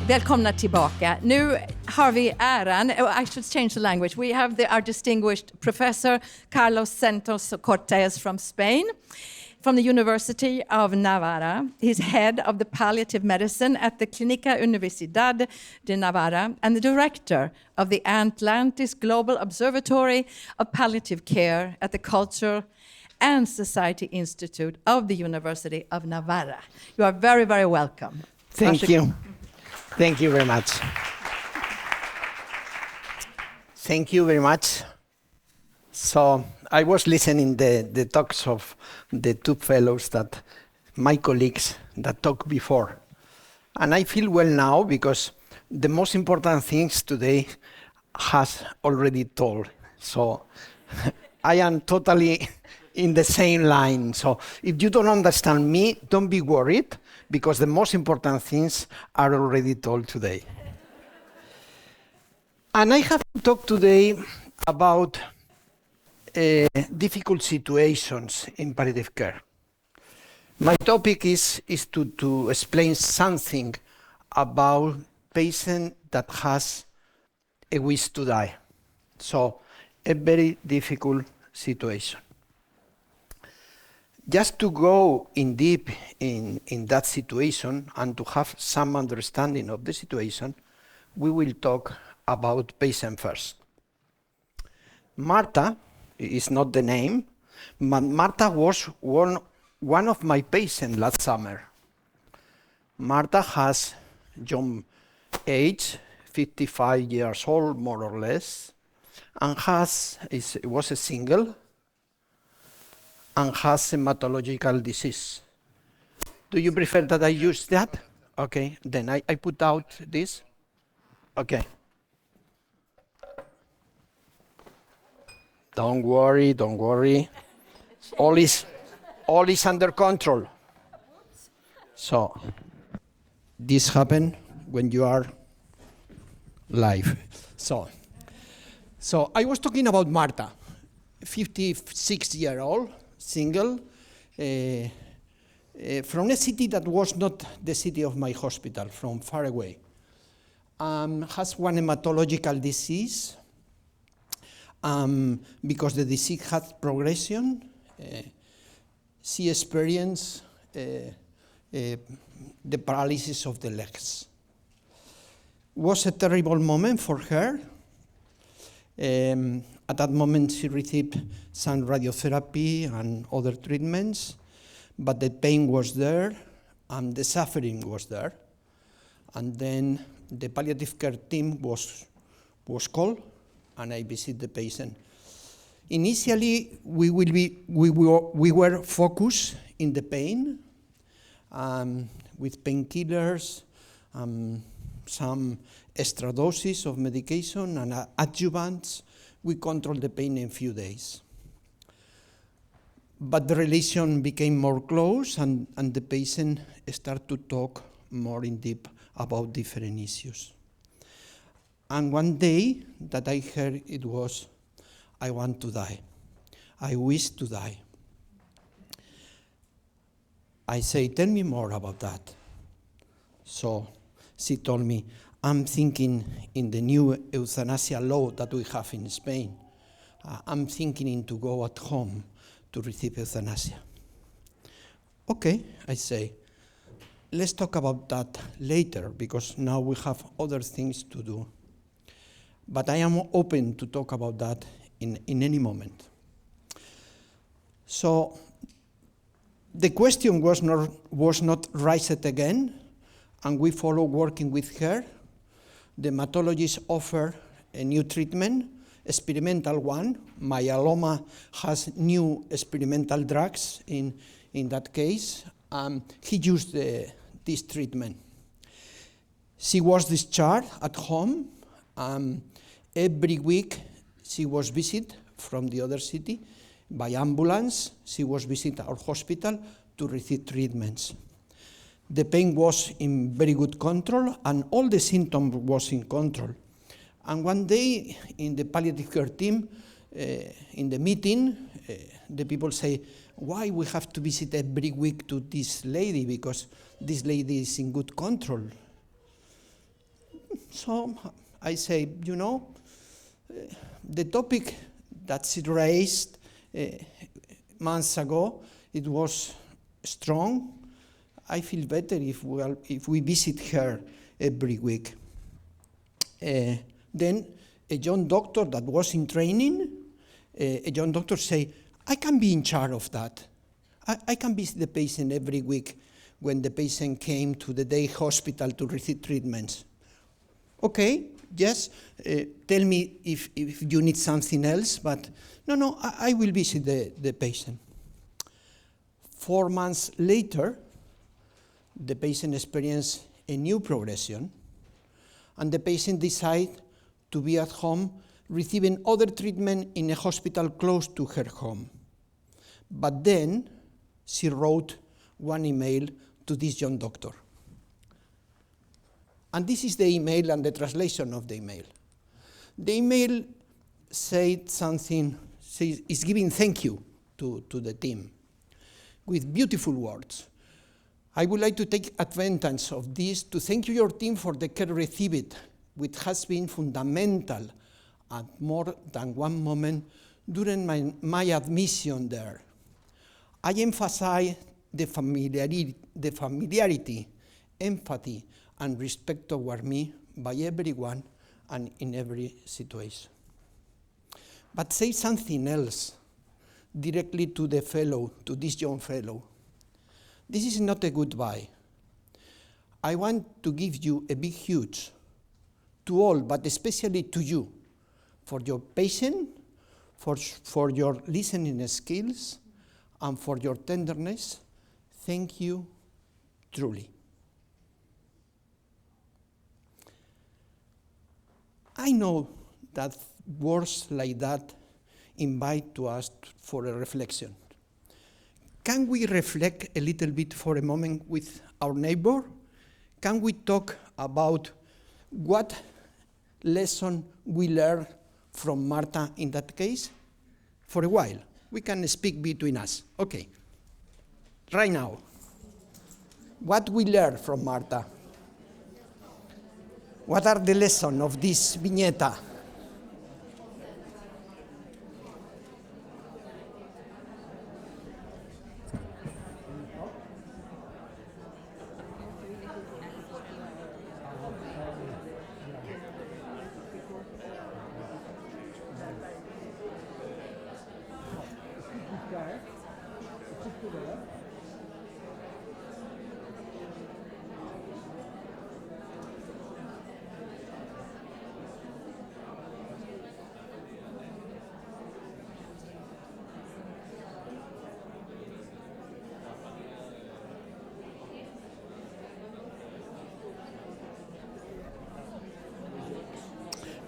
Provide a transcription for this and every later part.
Välkomna tillbaka. Nu har vi äran, I should change the language. We have our distinguished professor Carlos Santos Cortés from Spain, from the University of Navarra. He's head of the palliative medicine at the Clínica Universidad de Navarra and the director of the Atlantis Global Observatory of Palliative Care at the Cultural and Society Institute of the University of Navarra. You are very, very welcome. Thank you. Thank you very much. Thank you very much. So I was listening the talks of the two fellows that my colleagues that talked before. And I feel well now because the most important things today has already told. So I am totally in the same line. So if you don't understand me, don't be worried, because the most important things are already told today. And I have to talk today about difficult situations in palliative care. My topic is to explain something about patient that has a wish to die. So a very difficult situation. Just to go in deep in that situation and to have some understanding of the situation, we will talk about patient first. Marta is not the name, but Marta was one of my patients last summer. Marta has young age, 55 years old, more or less, and was a single, and has hematological disease. Do you prefer that I use that? Okay, then I put out this. Okay. Don't worry, don't worry. All is under control. So, this happens when you are live. So I was talking about Marta, 56-year-old, single, from a city that was not the city of my hospital, from far away. Has one hematological disease, because the disease had progression. She experienced the paralysis of the legs. Was a terrible moment for her. At that moment, she received some radiotherapy and other treatments, but the pain was there and the suffering was there. And then the palliative care team was called, and I visited the patient. Initially, we were focused in the pain with painkillers, some extra doses of medication and adjuvants. We controlled the pain in a few days. But the relation became more close, and the patient started to talk more in depth about different issues. And one day that I heard it was, I want to die. I wish to die. I say, tell me more about that. So she told me, I'm thinking in the new euthanasia law that we have in Spain. I'm thinking to go at home to receive euthanasia. Okay, I say, let's talk about that later, because now we have other things to do. But I am open to talk about that in any moment. So the question was not raised again, and we follow working with her. The hematologist offered a new treatment, experimental one. Myeloma has new experimental drugs in that case. He used this treatment. She was discharged at home. Every week she was visited from the other city by ambulance. She was visited our hospital to receive treatments. The pain was in very good control, and all the symptoms was in control. And one day in the palliative care team, in the meeting, the people say, why we have to visit every week to this lady, because this lady is in good control. So I say, you know, the topic that's raised months ago, it was strong. I feel better if we visit her every week. Then a young doctor that was in training, a young doctor say, I can be in charge of that. I can visit the patient every week when the patient came to the day hospital to receive treatments. Okay, yes, tell me if you need something else, but no, I will visit the patient. 4 months later, the patient experienced a new progression, and the patient decided to be at home receiving other treatment in a hospital close to her home. But then she wrote one email to this young doctor. And this is the email and the translation of the email. The email said something, is giving thank you to the team with beautiful words. I would like to take advantage of this to thank you, your team, for the care received, which has been fundamental at more than one moment during my admission there. I emphasize the familiarity, empathy, and respect toward me by everyone and in every situation. But say something else directly to the fellow, to this young fellow. This is not a goodbye. I want to give you a big huge to all, but especially to you, for your patience, for your listening skills, and for your tenderness. Thank you, truly. I know that words like that invite to us for a reflection. Can we reflect a little bit for a moment with our neighbor? Can we talk about what lesson we learned from Marta in that case? For a while. We can speak between us. Okay. Right now. What we learned from Marta? What are the lessons of this vignetta?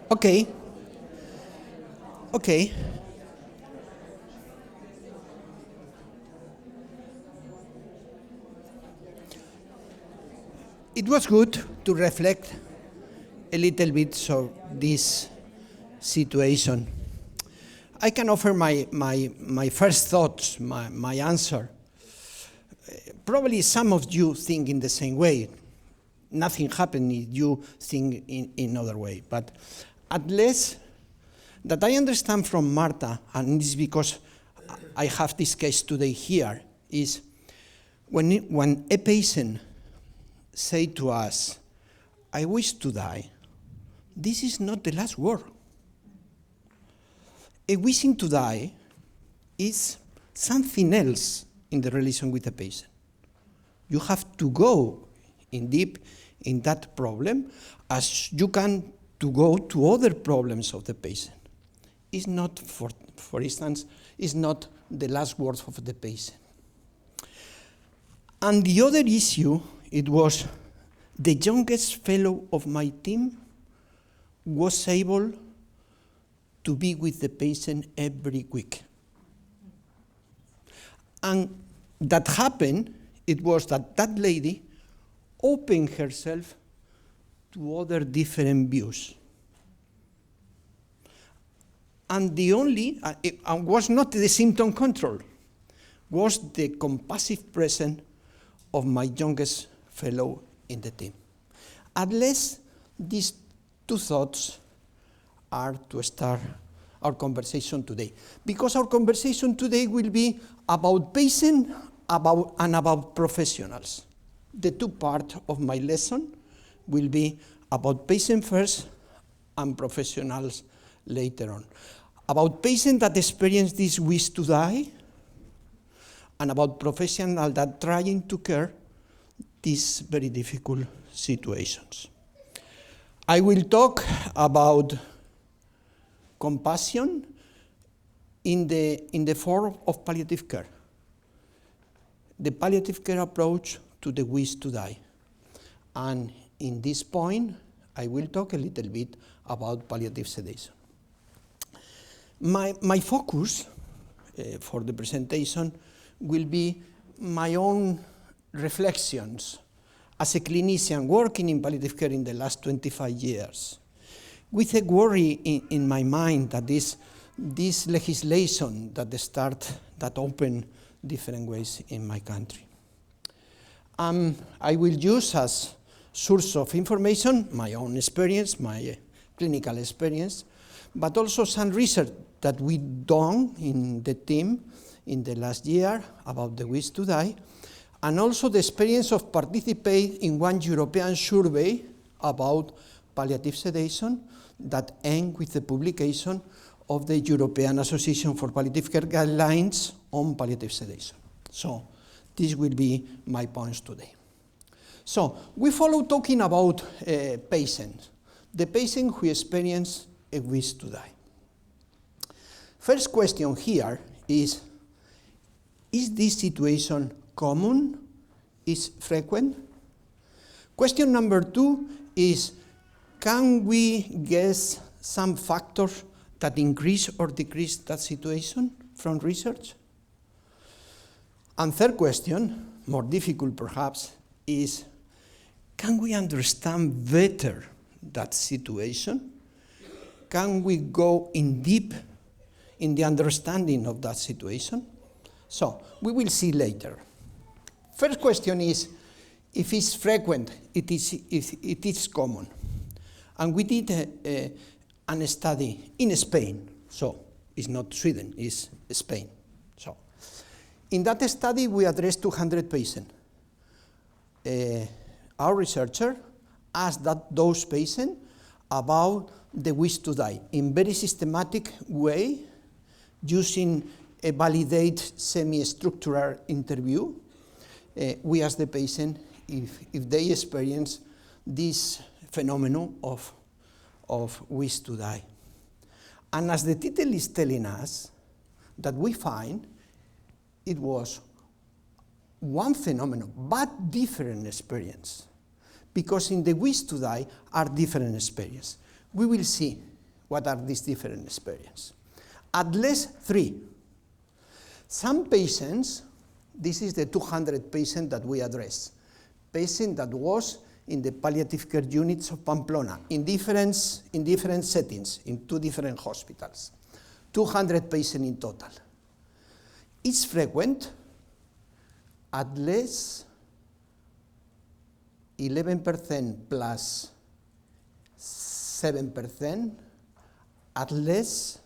Okay. Okay. It was good to reflect a little bit on this situation. I can offer my first thoughts, my answer. Probably some of you think in the same way. Nothing happened if you think in other way. But at least that I understand from Marta, and this is because I have this case today here, is when a patient say to us, I wish to die, this is not the last word. A wishing to die is something else in the relation with the patient. You have to go in deep in that problem as you can to go to other problems of the patient. It's not, for instance, it's not the last words of the patient. And the other issue, it was the youngest fellow of my team was able to be with the patient every week. And that happened, it was that lady opened herself to other different views. And the only, it was not the symptom control, was the compassive presence of my youngest fellow in the team. At least this two thoughts are to start our conversation today. Because our conversation today will be about patient and about professionals. The two parts of my lesson will be about patient first and professionals later on. About patients that experience this wish to die, and about professionals that trying to care these very difficult situations. I will talk about compassion in the form of palliative care. The palliative care approach to the wish to die. And in this point, I will talk a little bit about palliative sedation. My focus for the presentation will be my own reflections as a clinician working in palliative care in the last 25 years, with a worry in my mind that this legislation that open different ways in my country. I will use as source of information my own experience, my clinical experience, but also some research that we done in the team in the last year about the wish to die, and also the experience of participating in one European survey about palliative sedation that end with the publication of the European Association for Palliative Care Guidelines on palliative sedation. So this will be my points today. So we follow talking about patients, the patient who experience a wish to die. First question here is this situation common? Is frequent? Question number 2 is, can we guess some factors that increase or decrease that situation from research? And third question, more difficult perhaps, is, can we understand better that situation? Can we go in deep in the understanding of that situation? So we will see later. First question is, if it's frequent, it is common. And we did a study in Spain, so it's not Sweden, it's Spain. So in that study, we addressed 200 patients. Our researcher asked those patients about the wish to die in very systematic way, using a validated semi-structural interview. We asked the patient if they experience this phenomenon of wish to die. And as the title is telling us, that we find it was one phenomenon, but different experience. Because in the wish to die are different experiences. We will see what are these different experiences. At least 3. Some patients, this is the 200 patients that we address, patient that was in the palliative care units of Pamplona, in different settings, in 2 different hospitals, 200 patients in total. It's frequent, at least 11% plus 7%, at least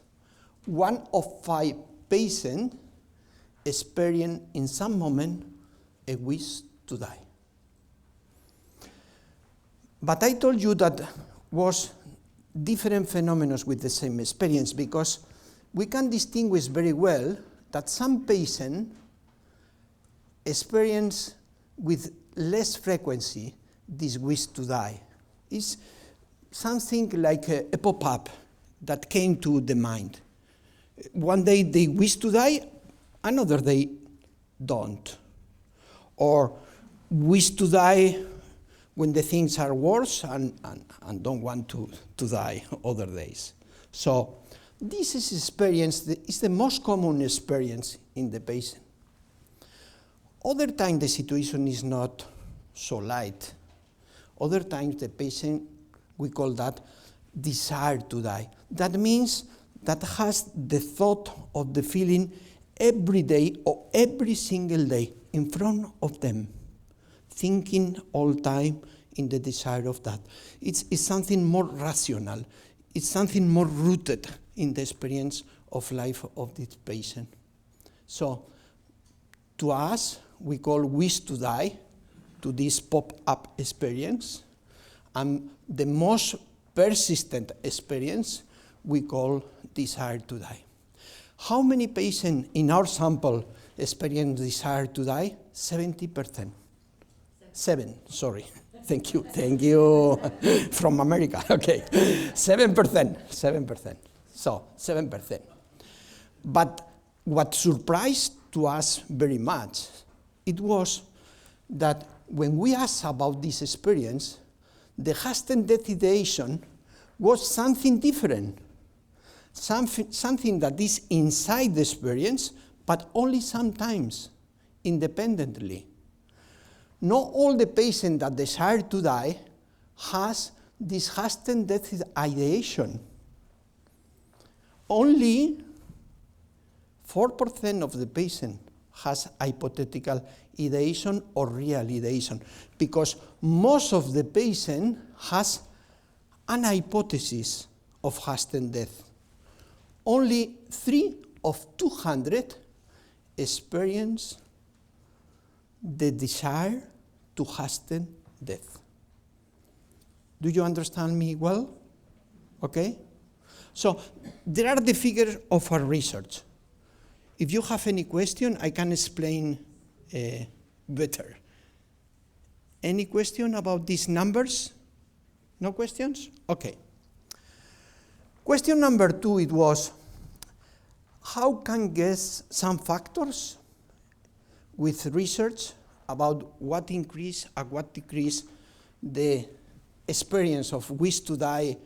1 of 5 patients experience in some moment a wish to die. But I told you that was different phenomena with the same experience, because we can distinguish very well that some patients experience with less frequency this wish to die. It's something like a pop-up that came to the mind. One day they wish to die, another day don't. Or wish to die when the things are worse and don't want to die other days. So this is experience, is the most common experience in the patient. Other times the situation is not so light. Other times the patient, we call that desire to die. That means that has the thought of the feeling every day or every single day in front of them, thinking all time in the desire of that. It's something more rational. It's something more rooted in the experience of life of this patient. So, to us, we call wish to die, to this pop-up experience, and the most persistent experience we call desire to die. How many patients in our sample experience desire to die? 70%. 7, sorry. Thank you. From America, okay. 7%. So, 7%. But what surprised to us very much, it was that when we asked about this experience, the hasten death ideation was something different. Something that is inside the experience, but only sometimes, independently. Not all the patients that desire to die has this hasten death ideation. Only 4% of the patient has hypothetical ideation or real ideation, because most of the patient has an hypothesis of hasten death. Only 3 of 200 experience the desire to hasten death. Do you understand me well? Okay? So, there are the figures of our research. If you have any question, I can explain better. Any question about these numbers? No questions? Okay. Question number 2, it was, how can guess some factors with research about what increase and what decrease the experience of wish to die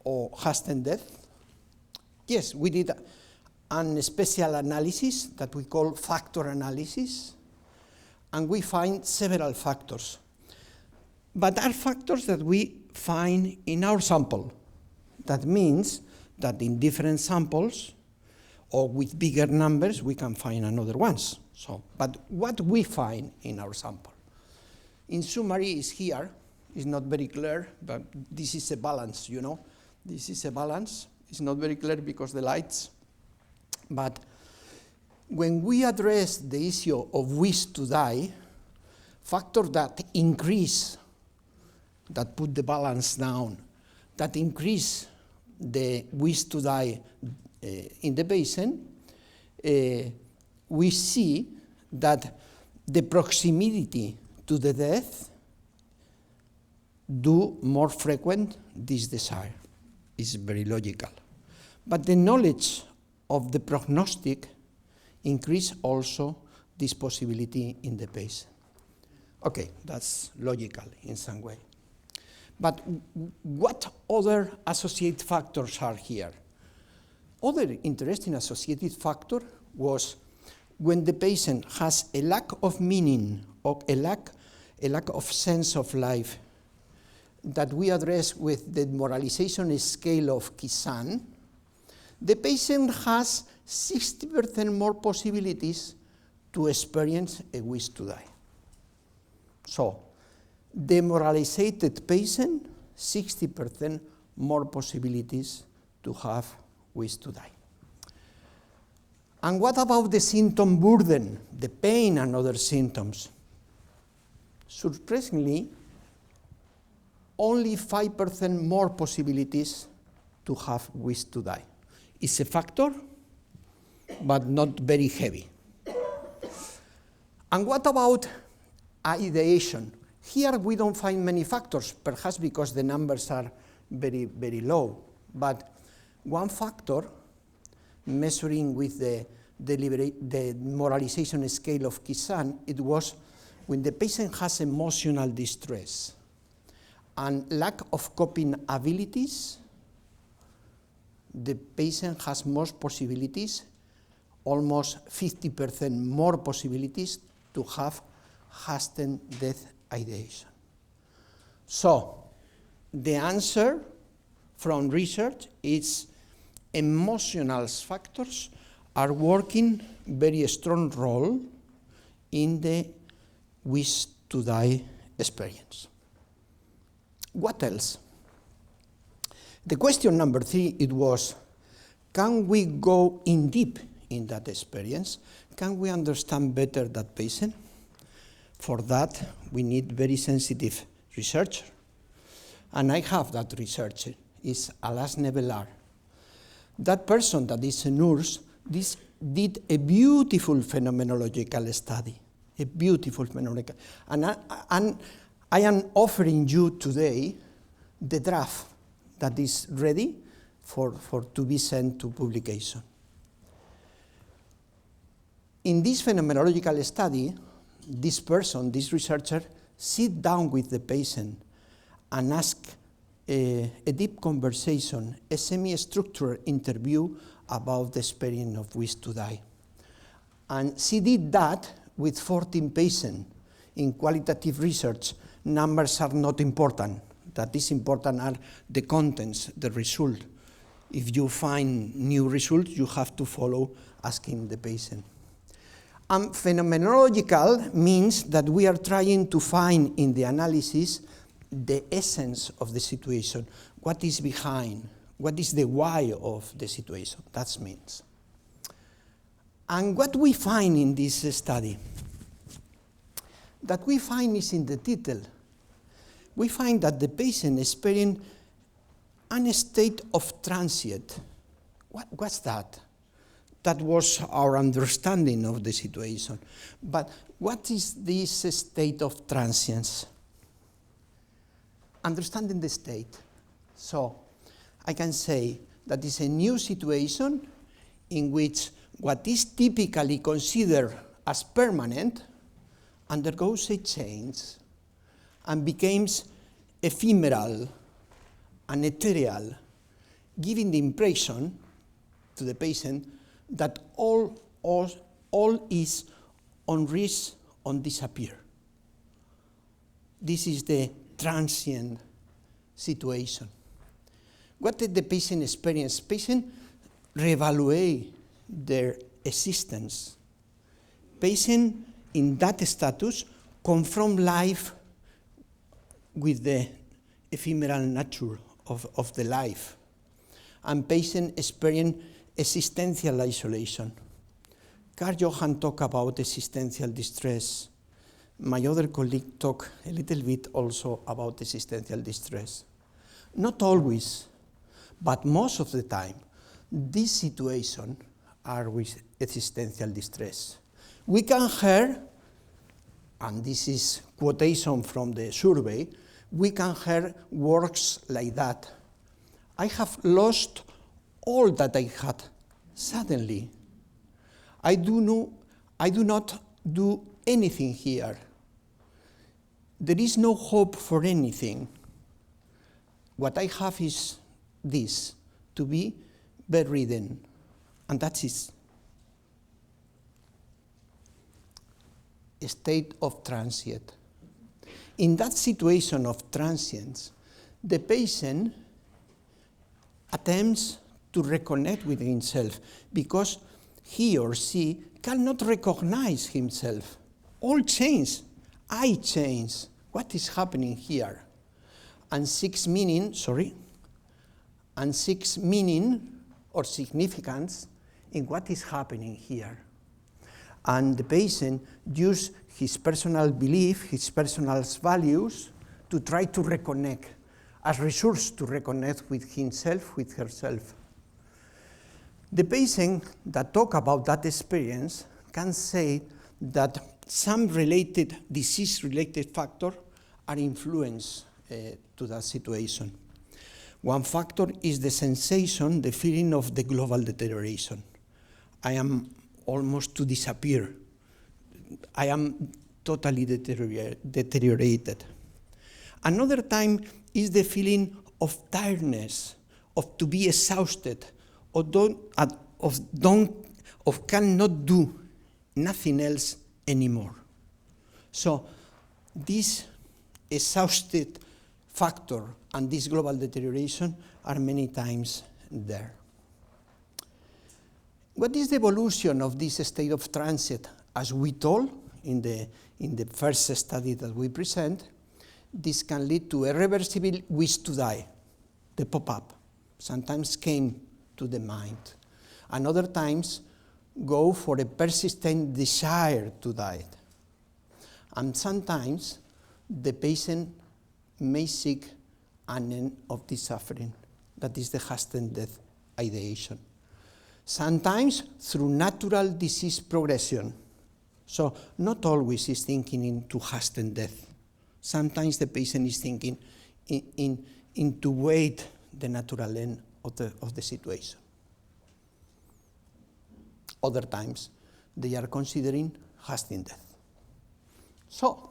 or hasten death? Yes, we did a special analysis that we call factor analysis, and we find several factors. But are factors that we find in our sample. That means that in different samples, or with bigger numbers, we can find another ones. So, but what we find in our sample, in summary, is here. It's not very clear, but this is a balance, you know. This is a balance. It's not very clear because the lights. But when we address the issue of wish to die, factors that increase, that put the balance down, that increase the wish to die in the patient, we see that the proximity to the death do more frequent this desire. It's very logical. But the knowledge of the prognostic increase also this possibility in the patient. Okay, that's logical in some way. But what other associated factors are here? Other interesting associated factor was when the patient has a lack of meaning or a lack of sense of life that we address with the moralization scale of Kizan, the patient has 60% more possibilities to experience a wish to die. So, demoralized patient, 60% more possibilities to have wish to die. And what about the symptom burden, the pain and other symptoms? Surprisingly, only 5% more possibilities to have wish to die. It's a factor, but not very heavy. And what about ideation? Here we don't find many factors, perhaps because the numbers are very, very low. But one factor, measuring with the moralization scale of Kizan, it was when the patient has emotional distress and lack of coping abilities, the patient has most possibilities, almost 50% more possibilities to have hasten death ideation. So, the answer from research is emotional factors are working very strong role in the wish to die experience. What else? The question number 3, it was, can we go in deep in that experience? Can we understand better that patient? For that, we need very sensitive research. And I have that researcher, is Alas Nevelar. That person that is a nurse, this did a beautiful phenomenological study, a beautiful phenomenological. And I am offering you today the draft that is ready for to be sent to publication. In this phenomenological study, this person, this researcher, sit down with the patient and ask a deep conversation, a semi-structured interview about the experience of wish to die. And she did that with 14 patients. In qualitative research, numbers are not important. That is important are the contents, the result. If you find new results, you have to follow asking the patient. And phenomenological means that we are trying to find in the analysis the essence of the situation, what is behind, what is the why of the situation, that means. And what we find in this study, that we find is in the title. We find that the patient experienced a state of transient. What's that? That was our understanding of the situation. But what is this state of transience? Understanding the state. So I can say that it's a new situation in which what is typically considered as permanent undergoes a change and becomes ephemeral and ethereal, giving the impression to the patient that all is on risk on disappear. This is the transient situation. What did the patient experience? Patient reevaluate their existence. Patient in that status confront life with the ephemeral nature of the life. And patient experience existential isolation. Carl Johan talked about existential distress. My other colleague talked a little bit also about existential distress. Not always, but most of the time, these situations are with existential distress. We can hear, and this is quotation from the survey, we can hear words like that. I have lost all that I had suddenly. I do not do anything here. There is no hope for anything. What I have is this, to be bedridden, and that is a state of transient. In that situation of transience, the patient attempts to reconnect with himself because he or she cannot recognize himself. All change. I change. What is happening here? And seeks meaning or significance in what is happening here. And the patient uses his personal belief, his personal values to try to reconnect, as resource to reconnect with himself, with herself. The patient that talk about that experience can say that some related, disease-related factors are influenced to that situation. One factor is the sensation, the feeling of the global deterioration. I am almost to disappear. I am totally deteriorated. Another time is the feeling of tiredness, of to be exhausted, of cannot do nothing else anymore. So this exhausted factor and this global deterioration are many times there. What is the evolution of this state of transit? As we told in the first study that we present, this can lead to a irreversible wish to die. The pop-up sometimes came to the mind, and other times go for a persistent desire to die. And sometimes the patient may seek an end of the suffering. That is the hasten death ideation. Sometimes through natural disease progression. So not always is thinking into hasten death. Sometimes the patient is thinking in to wait the natural end of the situation. Other times they are considering hasten death. So,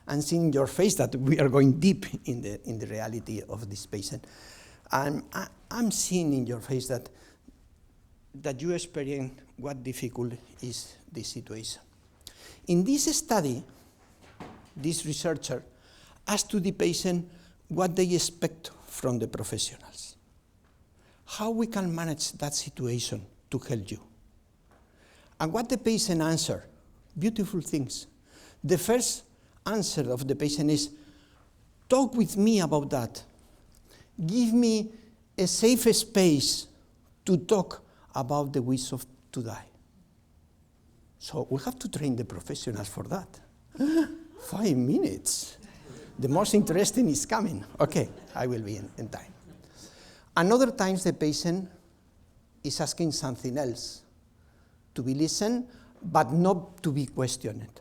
I'm seeing in your face that we are going deep in the reality of this patient. And I'm seeing in your face that you experience what difficult is this situation. In this study, this researcher asked to the patient what they expect from the professionals. How we can manage that situation to help you. And what the patient answered, beautiful things. The first answer of the patient is, talk with me about that. Give me a safe space to talk about the wish to die. So we have to train the professionals for that. 5 minutes. The most interesting is coming. Okay, I will be in time. And other times the patient is asking something else. To be listened, but not to be questioned.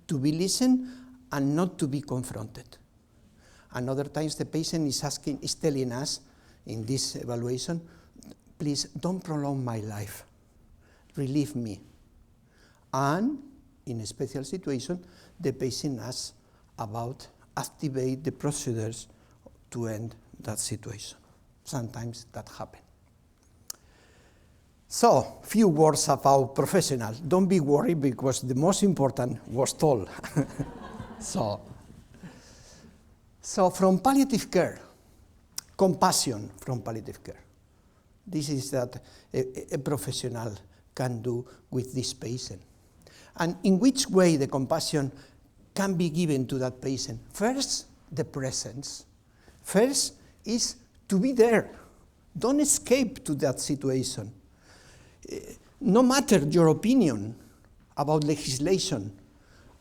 To be listened and not to be confronted. And other times the patient is telling us in this evaluation, please don't prolong my life. Relieve me. And in a special situation, the patient asks about activate the procedures to end that situation. Sometimes that happens. So, few words about professionals. Don't be worried because the most important was told. So from palliative care, compassion from palliative care. This is that a professional can do with this patient. And in which way the compassion can be given to that patient? First, the presence. First is to be there. Don't escape to that situation. No matter your opinion about legislation,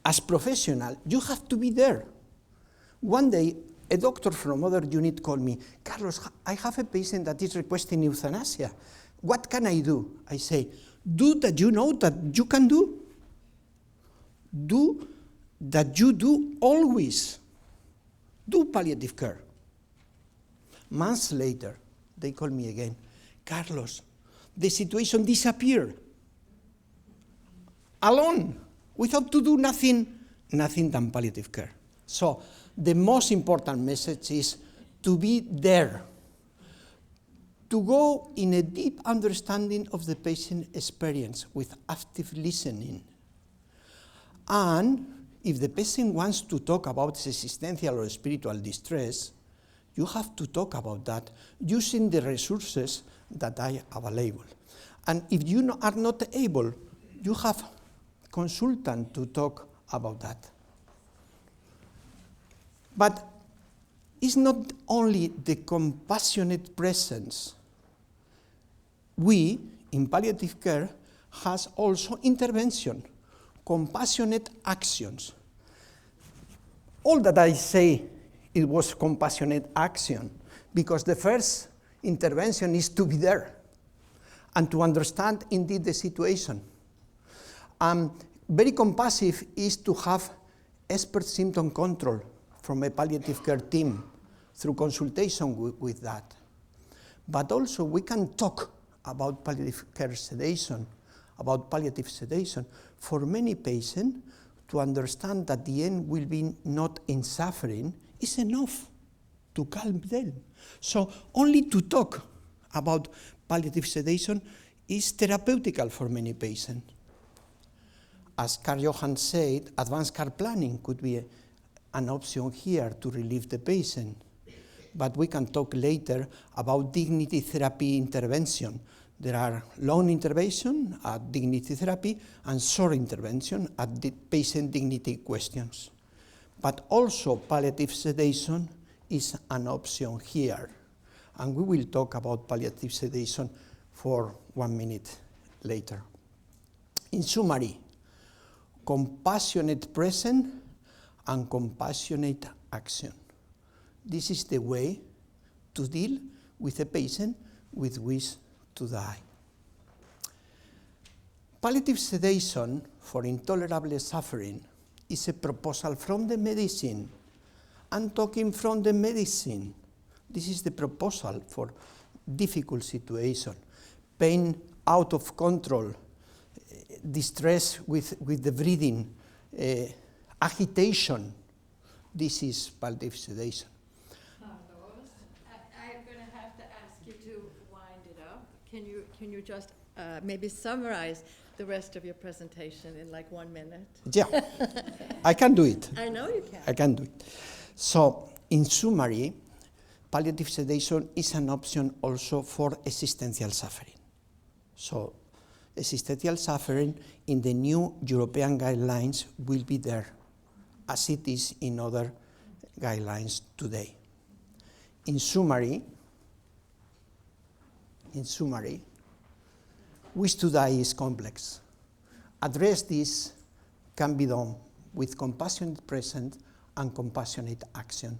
as professional, you have to be there. One day, a doctor from other unit called me, Carlos, I have a patient that is requesting euthanasia. What can I do? I say, do that you know that you can do. Do that you do always. Do palliative care. Months later, they call me again, Carlos, the situation disappeared. Alone, without to do nothing than palliative care. So the most important message is to be there, to go in a deep understanding of the patient experience with active listening. And if the patient wants to talk about existential or spiritual distress, you have to talk about that using the resources that are available. And if you are not able, you have consultant to talk about that. But it's not only the compassionate presence. We, in palliative care, has also intervention, compassionate actions. All that I say, it was compassionate action, because the first intervention is to be there and to understand indeed the situation. Very compassive is to have expert symptom control from a palliative care team through consultation with that. But also we can talk about palliative care sedation, about palliative sedation for many patients to understand that the end will be not in suffering is enough to calm them. So only to talk about palliative sedation is therapeutical for many patients. As Carl Johan said, advanced care planning could be an option here to relieve the patient. But we can talk later about dignity therapy intervention. There are long intervention at dignity therapy and short intervention at the patient dignity questions. But also palliative sedation is an option here. And we will talk about palliative sedation for 1 minute later. In summary, compassionate presence and compassionate action. This is the way to deal with a patient with wish to die. Palliative sedation for intolerable suffering is a proposal from the medicine. I'm talking from the medicine. This is the proposal for difficult situation, pain out of control, distress with the breathing, agitation. This is palliative sedation. Carlos, I'm going to have to ask you to wind it up. Can you just maybe summarize the rest of your presentation in like 1 minute? Yeah, I can do it. I know you can. I can do it. So, in summary, palliative sedation is an option also for existential suffering. So, existential suffering in the new European guidelines will be there, as it is in other guidelines today. In summary, wish to die is complex. Address this can be done with compassionate presence and compassionate action.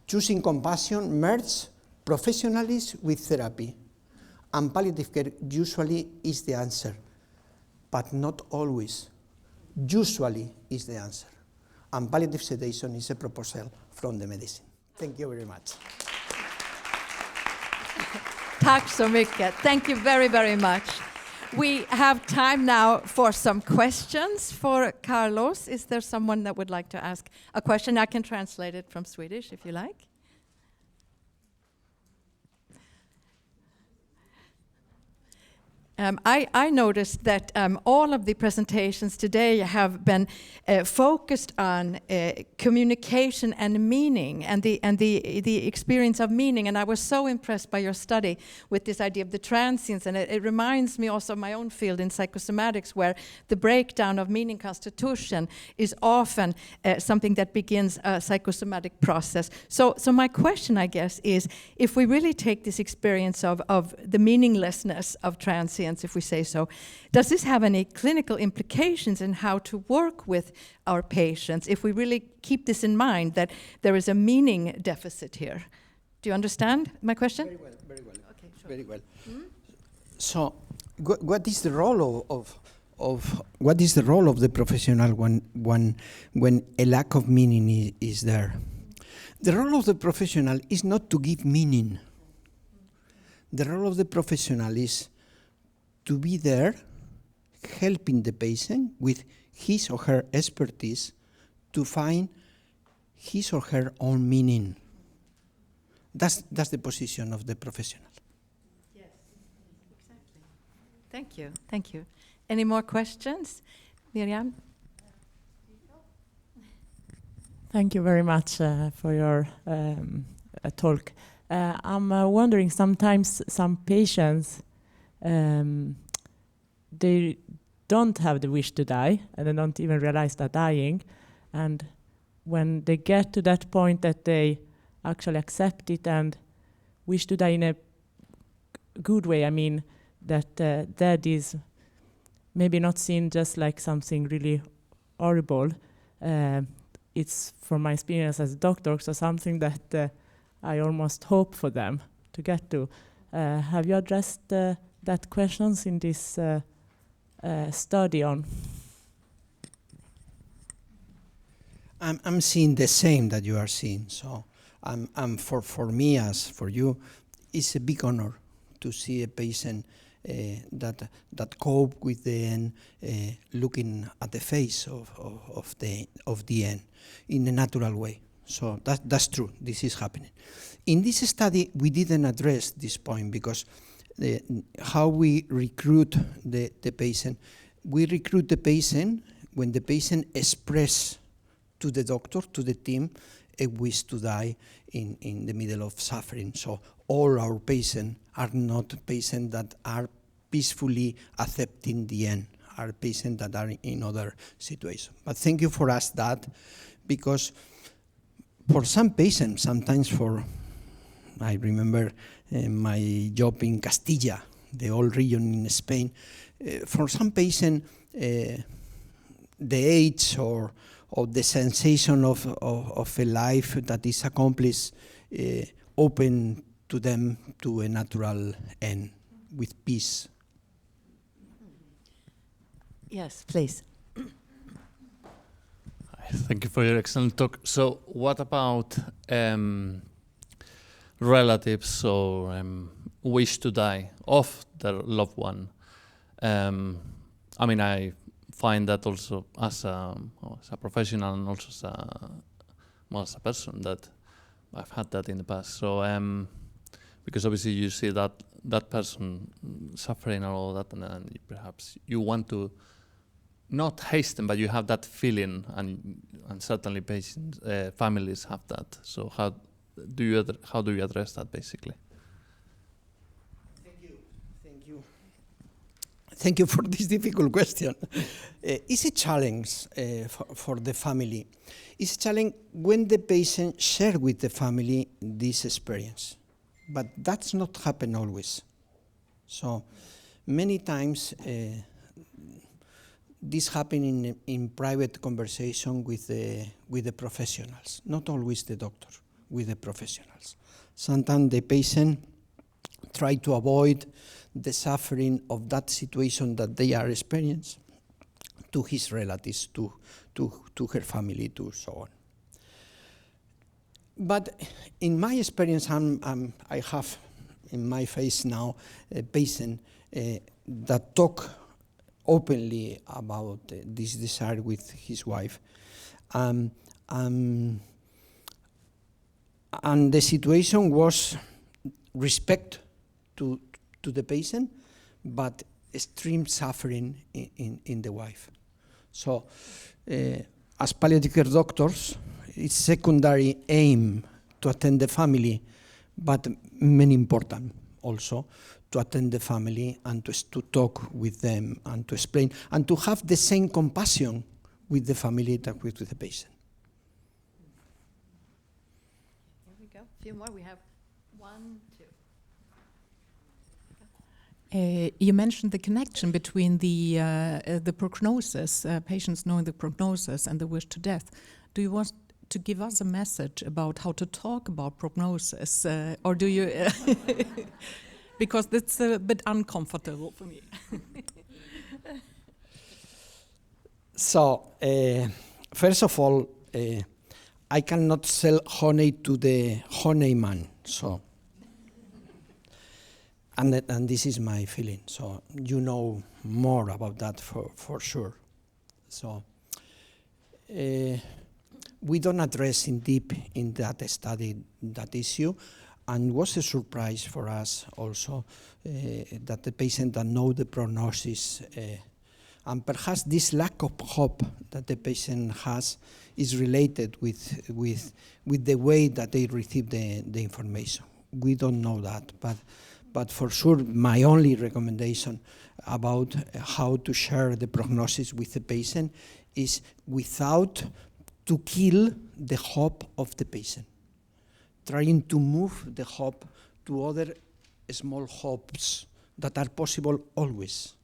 Choosing compassion merges professionalism with therapy, and palliative care usually is the answer, but not always. Usually is the answer, and palliative sedation is a proposal from the medicine. Thank you very much. Tack så mycket. Thank you very, very much. We have time now for some questions for Carlos. Is there someone that would like to ask a question? I can translate it from Swedish if you like. I noticed that all of the presentations today have been focused on communication and meaning, and the experience of meaning. And I was so impressed by your study with this idea of the transience. And it reminds me also of my own field in psychosomatics, where the breakdown of meaning constitution is often something that begins a psychosomatic process. So my question, I guess, is if we really take this experience of the meaninglessness of transience, if we say so, does this have any clinical implications in how to work with our patients if we really keep this in mind, that there is a meaning deficit here? Do you understand my question? Very well, very well. Okay, sure. Very well. So, what is the role of the professional when a lack of meaning is there? The role of the professional is not to give meaning. The role of the professional is to be there, helping the patient with his or her expertise to find his or her own meaning. That's the position of the professional. Yes, exactly. Thank you. Thank you. Any more questions? Miriam? Thank you very much for your talk. I'm wondering, sometimes some patients they don't have the wish to die, and they don't even realize they're dying. And when they get to that point that they actually accept it and wish to die in a good way, I mean, that death is maybe not seen just like something really horrible. It's, from my experience as a doctor, so something that I almost hope for them to get to. Have you addressed that questions in this study on? I'm seeing the same that you are seeing. So, for me as for you, it's a big honor to see a patient that cope with the end, looking at the face of the end in a natural way. So that's true. This is happening. In this study, we didn't address this point because how we recruit the patient. We recruit the patient when the patient expresses to the doctor, to the team, a wish to die in the middle of suffering. So all our patients are not patients that are peacefully accepting the end, are patients that are in other situations. But thank you for us that, because for some patients, sometimes I remember my job in Castilla, the old region in Spain, for some patients, the age or the sensation of a life that is accomplished open to them to a natural end with peace. Yes, please. Thank you for your excellent talk. So what about relatives or wish to die of their loved one? I mean, I find that also as a professional and also as a person that I've had that in the past. So because obviously you see that person suffering and all that, and perhaps you want to not hasten, but you have that feeling, and certainly patients, families have that. So how do you address that, basically? Thank you for this difficult question. It's a challenge for the family. It's a challenge when the patient shares with the family this experience, but that's not happen always. So many times this happens in private conversation with the professionals, not always the doctor, with the professionals. Sometimes the patient try to avoid the suffering of that situation that they are experiencing to his relatives, to her family, to so on. But in my experience, I have in my face now a patient that talk openly about this desire with his wife. And the situation was respect to the patient, but extreme suffering in the wife. So as palliative care doctors, it's secondary aim to attend the family, but many important also to attend the family and to talk with them and to explain and to have the same compassion with the family that with the patient. Here we go. A few more. We have 1, 2. You mentioned the connection between the prognosis, patients knowing the prognosis and the wish to death. Do you want to give us a message about how to talk about prognosis, or do you? Because it's a bit uncomfortable for me. So, first of all, I cannot sell honey to the honey man. So, and this is my feeling. So you know more about that for sure. So we don't address in deep in that study that issue, and was a surprise for us also that the patient that know the prognosis and perhaps this lack of hope that the patient has is related with the way that they receive the information. We don't know that, but for sure my only recommendation about how to share the prognosis with the patient is without to kill the hope of the patient, trying to move the hope to other small hopes that are possible always.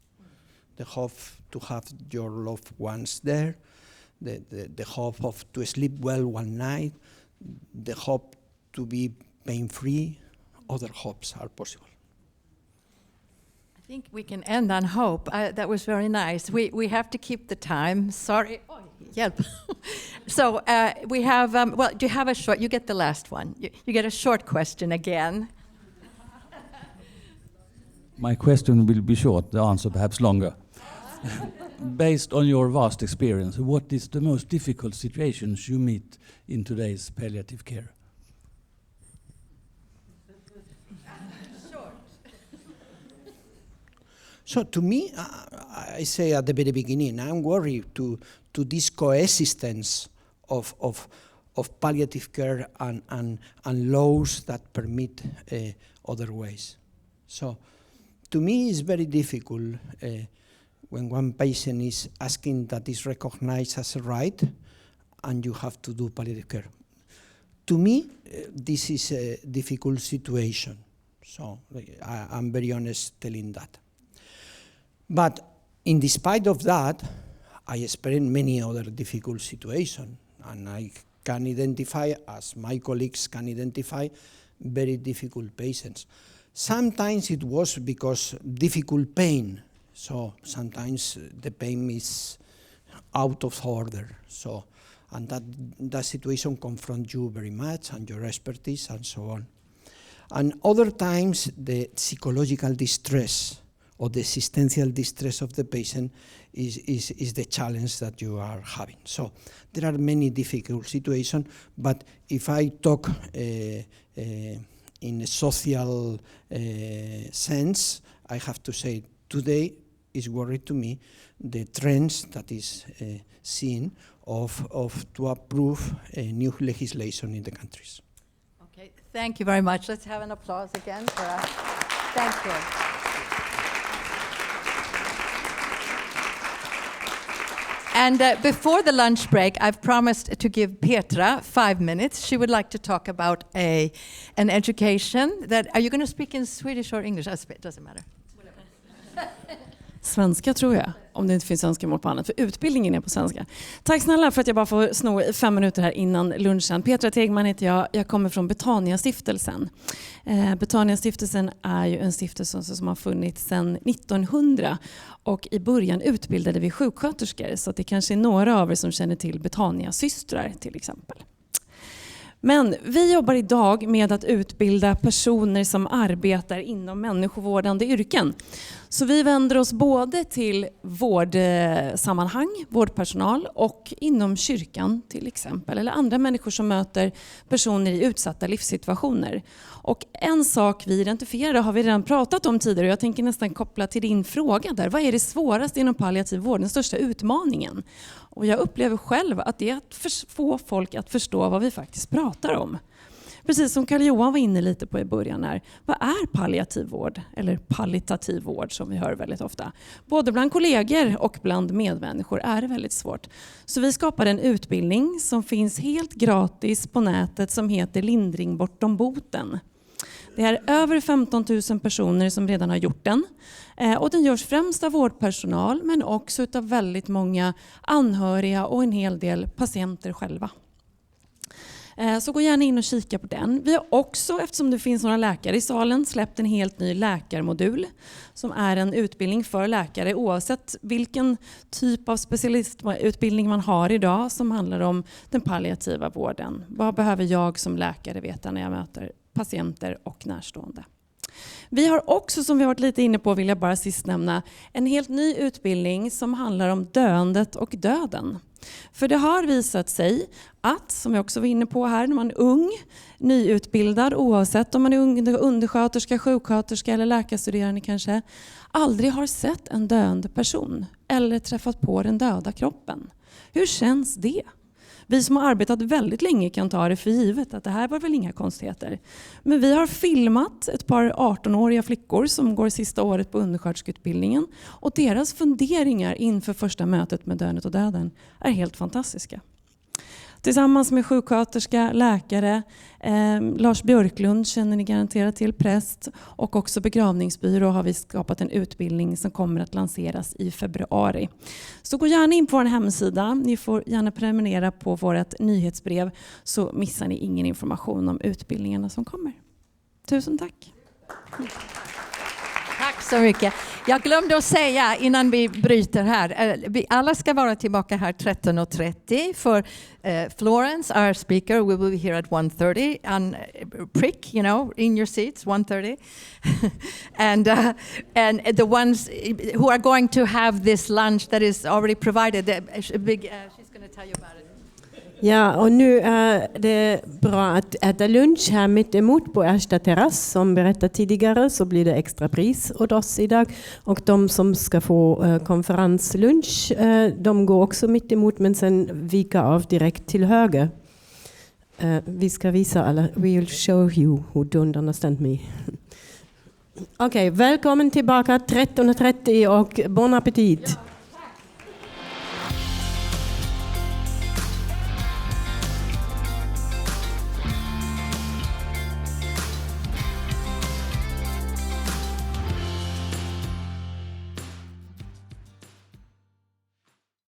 The hope to have your loved ones there, the hope of to sleep well one night, the hope to be pain-free, other hopes are possible. I think we can end on hope. That was very nice. We have to keep the time. Sorry. Oh, help. So we have, well, do you have a short, you get the last one. You get a short question again. My question will be short, the answer perhaps longer. Based on your vast experience, what is the most difficult situations you meet in today's palliative care? So to me, I say at the very beginning, I'm worried to this coexistence of palliative care and laws that permit other ways. So to me, it's very difficult when one patient is asking that is recognized as a right, and you have to do palliative care. To me, this is a difficult situation. So I'm very honest telling that. But in despite of that, I experienced many other difficult situations, and I can identify, as my colleagues can identify, very difficult patients. Sometimes it was because difficult pain. So sometimes the pain is out of order. So, and that situation confronts you very much and your expertise and so on. And other times the psychological distress or the existential distress of the patient is the challenge that you are having. So there are many difficult situations, but if I talk in a social sense, I have to say today is worried to me the trends that is seen of to approve new legislation in the countries. Okay, thank you very much. Let's have an applause again for us. Thank you. And before the lunch break, I've promised to give Petra 5 minutes. She would like to talk about an education that... Are you going to speak in Swedish or English? It doesn't matter. Svenska tror jag, om det inte finns önskemål på annat. För utbildningen är på svenska. Tack snälla för att jag bara får sno 5 minuter här innan lunchen. Petra Tegman heter jag. Jag kommer från Betania-stiftelsen. Betania-stiftelsen är ju en stiftelse som har funnits sedan 1900. Och i början utbildade vi sjuksköterskor. Så att det kanske är några av er som känner till Betania-systrar till exempel. Men vi jobbar idag med att utbilda personer som arbetar inom människovårdande yrken. Så vi vänder oss både till vårdsammanhang, vårdpersonal och inom kyrkan till exempel. Eller andra människor som möter personer i utsatta livssituationer. Och en sak vi identifierade har vi redan pratat om tidigare. Jag tänker nästan koppla till din fråga där. Vad är det svåraste inom palliativ vård? Den största utmaningen? Och jag upplever själv att det är att få folk att förstå vad vi faktiskt pratar om. Precis som Karl-Johan var inne lite på i början här. Vad är palliativ vård? Eller palliativ vård som vi hör väldigt ofta. Både bland kollegor och bland medmänniskor är det väldigt svårt. Så vi skapade en utbildning som finns helt gratis på nätet som heter Lindring bortom boten. Det är över 15 000 personer som redan har gjort den. Och den görs främst av vårdpersonal men också av väldigt många anhöriga och en hel del patienter själva. Så gå gärna in och kika på den. Vi har också, eftersom det finns några läkare i salen, släppt en helt ny läkarmodul som är en utbildning för läkare oavsett vilken typ av specialistutbildning man har idag som handlar om den palliativa vården. Vad behöver jag som läkare veta när jag möter patienter och närstående? Vi har också, som vi har varit lite inne på, vill jag bara sist nämna, en helt ny utbildning som handlar om döendet och döden. För det har visat sig att, som jag också var inne på här, när man är ung, nyutbildad, oavsett om man är undersköterska, sjuksköterska eller läkarstuderande kanske, aldrig har sett en döende person eller träffat på den döda kroppen. Hur känns det? Vi som har arbetat väldigt länge kan ta det för givet att det här var väl inga konstigheter. Men vi har filmat ett par 18-åriga flickor som går sista året på undersköterskeutbildningen. Och deras funderingar inför första mötet med döendet och döden är helt fantastiska. Tillsammans med sjuksköterska, läkare, Lars Björklund känner ni garanterat till, präst, och också begravningsbyrå har vi skapat en utbildning som kommer att lanseras i februari. Så gå gärna in på vår hemsida, ni får gärna prenumerera på vårt nyhetsbrev så missar ni ingen information om utbildningarna som kommer. Tusen tack! Tack så mycket. Jag glömde att säga innan vi bryter här. Vi alla ska vara tillbaka här 13:30 för Florence, our speaker. We will be here at 1:30 and prick, you know, in your seats, 1:30. and the ones who are going to have this lunch that is already provided, she's going to tell you about it. Ja, och nu är det bra att äta lunch här mitt emot på Ersta terrass. Som berättat tidigare så blir det extra pris åt oss idag. Och de som ska få konferenslunch, de går också mitt emot men sen vika av direkt till höger. Vi ska visa alla. We will show you who don't understand me. Okej, välkommen tillbaka 13:30 och bon appetit.